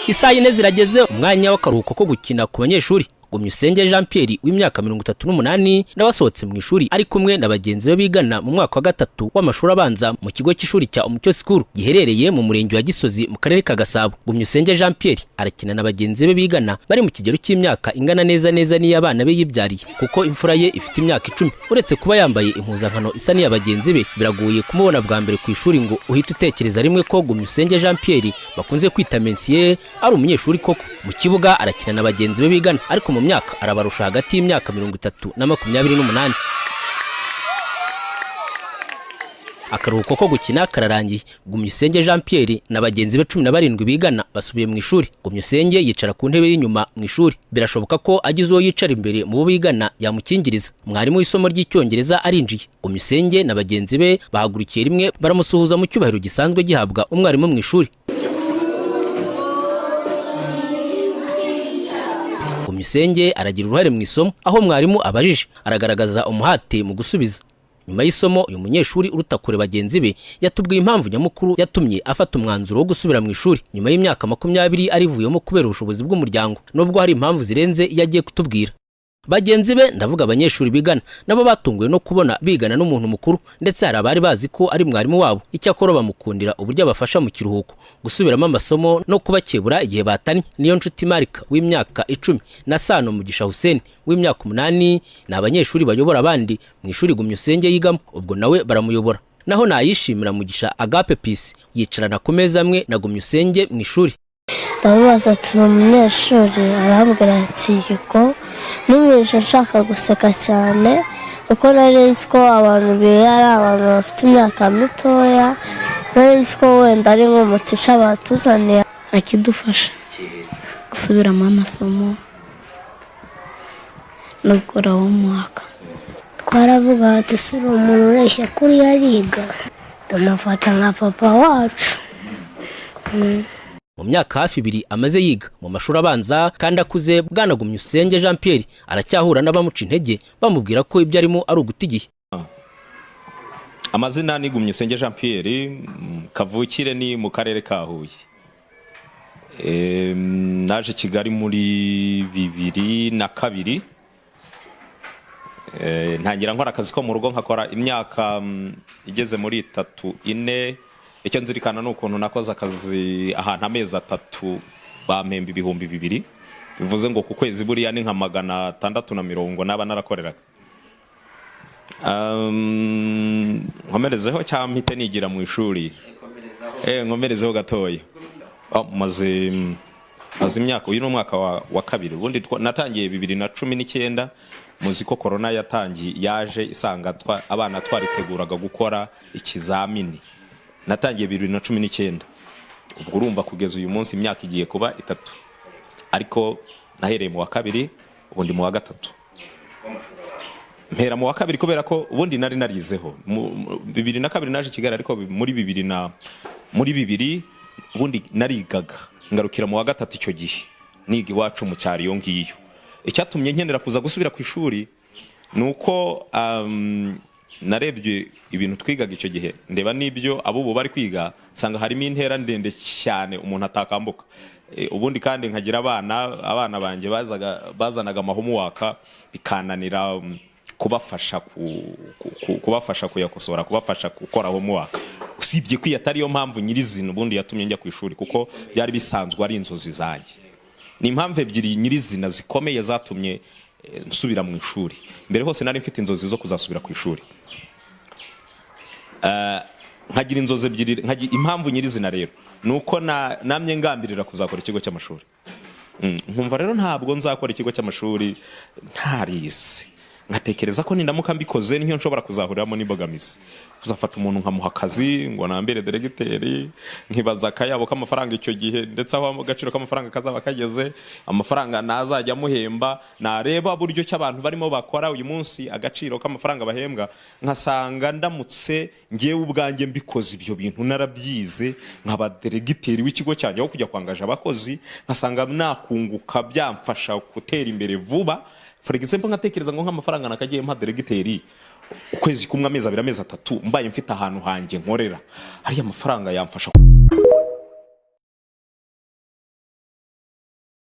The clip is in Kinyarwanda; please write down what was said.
Isaha ine zirageze umwanya w'akaruhuko ko gukina ku banyeshuri. Gumyusenge Jean Pierre w'imyaka 38 nabasohotse mu ishuri ari kumwe na bagenzi be bigana mu mwaka wa gatatu w'amashuri abanza mu kigo cy'ishuri cya Umucyo School giherereye mu murenge wa Gisozi mu karere ka Gasabo. Gumyusenge Jean Pierre arakina na bagenzi be bigana bari mu kigero cy'imyaka ingana neza n'iy'abana be yibyariye kuko imfura ye ifite imyaka 10. Uretse kuba yambaye impuzankano isa n'iya bagenzi be, biragoye kumubona bwa mbere ku ishuri ngo uhite utekereza rimwe ko Gumyusenge Jean Pierre bakunze kwita Mensier ari umunyeshuri koko. Mu kibuga arakina na bagenzi be bigana ariko mu myaka arabarusha hagati y'imyaka 30 na 28. Akaruhuko ko gukina kararangiye. Gumyusenge Jean Pierre na bagenzi be 17 bigana basubiye mu ishuri. Gumyusenge yicara ku ntebe y'inyuma mu ishuri. Birashoboka ko agize uwo yicara imbere mu bo bigana yamukingiriza. Mwarimu w'isomo ry'icyongereza arinjiye. Gumyusenge na bagenzi be bahagurukiye rimwe baramusuhuza mu cyubahiro gisanzwe gihabwa umwarimu mu ishuri. Gumyusenge aragira uruhare mu isomo aho mwarimu abajije aragaragaza umuhate mu gusubiza. Nyuma y'isomo uyu munyeshuri uruta kure bagenzi be yatubwiye impamvu nyamukuru yatumye afata umwanzuro wo gusubira mu ishuri nyuma y'imyaka 20 arivuyemo kubera ubushobozi bw'umuryango, nubwo hari impamvu zirenze yagiye kutubwira. Bagenzi be ndavuga abanyeshuri bigana nabo batunguwe no kubona bigana n'umuntu mukuru, ndetse hari abari bazi ko ari mwarimu wabo. Icyakora bamukundira uburyo abafasha mu kiruhuko gusubiramo amasomo no kubakebura igihe batanye. Niyo nshuti Marika w'imyaka 10 na Sano Mugisha Hussein w'imyaka 8 ni abanyeshuri bayobora abandi mu ishuri Gumyusenge yigamo, ubwo nawe baramuyobora. Naho nayishimira Mugisha Agape Peace yicarana ku meza amwe na Gumyusenge mu ishuri. Ndamubaza ati umunyeshuri arambwira ati ko n'umwisha nshaka guseka cyane uko narenze ko abantu biyara abantu bafite imyaka mitoya, narenze ko wenda ari nk'umutisha batuzaniye akidufasha gusubiramo amasomo no gukora homework. Twaravuga ati sura umuntu ureshya kuri yariga tunafata nka papa wacu. Mu myaka hafi 2 amaze yiga mu mashuri abanza kandi akuze, Bwana Gumyusenge Jean Pierre aracyahura n'abamuca intege bamubwira ko ibyo arimo ari ugutigiye. Amazina ni Gumyusenge Jean Pierre, kavukire ni mu karere ka Huye. Naje Kigali muri 2002. Ntangira nkora akazi ko mu rugo, nkakora imyaka igeze muri 3-4. Icyo nzirikana n'ukuntu nakoze akazi ahantu amezi 3 bampemba 2,000. Bivuze ngo ku kwezi buriya ni nka 640 naba narakoreraga. Nkomerezeho cyangwa mpite nigira mu ishuri? Nkomerezeho gatoya. Maze imyaka, uyu n'umwaka wa kabiri. Ubundi natangiye 2019. Muzi ko corona yaje isanga abana twariteguraga gukora ikizamini. Natangiye 2019. Ubwo urumva kugeza uyu munsi imyaka igiye kuba 3. Ariko nahereye mu wa kabiri, ubundi mu wa gatatu. Mpera mu wa kabiri kubera ko ubundi nari narizeho. 2002 naje Kigali, ariko muri 2000 ubundi narigaga. Ngarukira mu wa gatatu icyo gihe. Niga iwacu mu cyari yo ngiyo. Icyatumye nkenera kuza gusubira ku ishuri nuko narebye ibintu twigaga icyo gihe, ndeba nibyo abo bari kwiga, sanga harimo intera ndende cyane umuntu atakambuka. Ubundi kandi nkagira abana banjye bazanaga homework bikananira kubafasha kuyakosora, kubafasha gukora homework. Usibye ko atari yo mpamvu nyirizina ubundi yatumye njya ku ishuri, kuko byari bisanzwe ari inzozi zanjye. Ni impamvu ebyiri nyirizina zikomeye zatumye nsubira mu ishuri. Mbere hose nari mfite inzozi zo kuzasubira ku ishuri. Nkagira inzozi ebyiri, impamvu nyirizina rero nuko namye ngambirira kuzakora ikigo cy'amashuri. Nkumva rero ntabwo nzakora ikigo cy'amashuri ntarize. Ngatekereza ko nindamuka mbikoze niyo nshobora kuzahuriramo n'imbogamizi. Kuzafata umuntu nkamuha akazi ngo nambere deregiteri, nkibaza akayabo k'amafaranga icyo gihe, ndetse aho agaciro k'amafaranga kazaba kageze, amafaranga nazajya muhemba, nareba buryo cy'abantu barimo bakora uyu munsi agaciro k'amafaranga bahembwa, nkasanga ndamutse ngiye ubwanjye mbikoze ibyo bintu narabyize nkaba deregiteri w'ikigo cyanjye aho kujya kwangaje abakozi, nkasanga nakunguka byamfasha gutera imbere vuba. For example, ngatekereza ngo nk'amafaranga nakagiye mpa deregiteri ukwezi kumwe, amezi 2, amezi 3 mbaye mfite ahantu hanjye nkorera, hari amafaranga yamfasha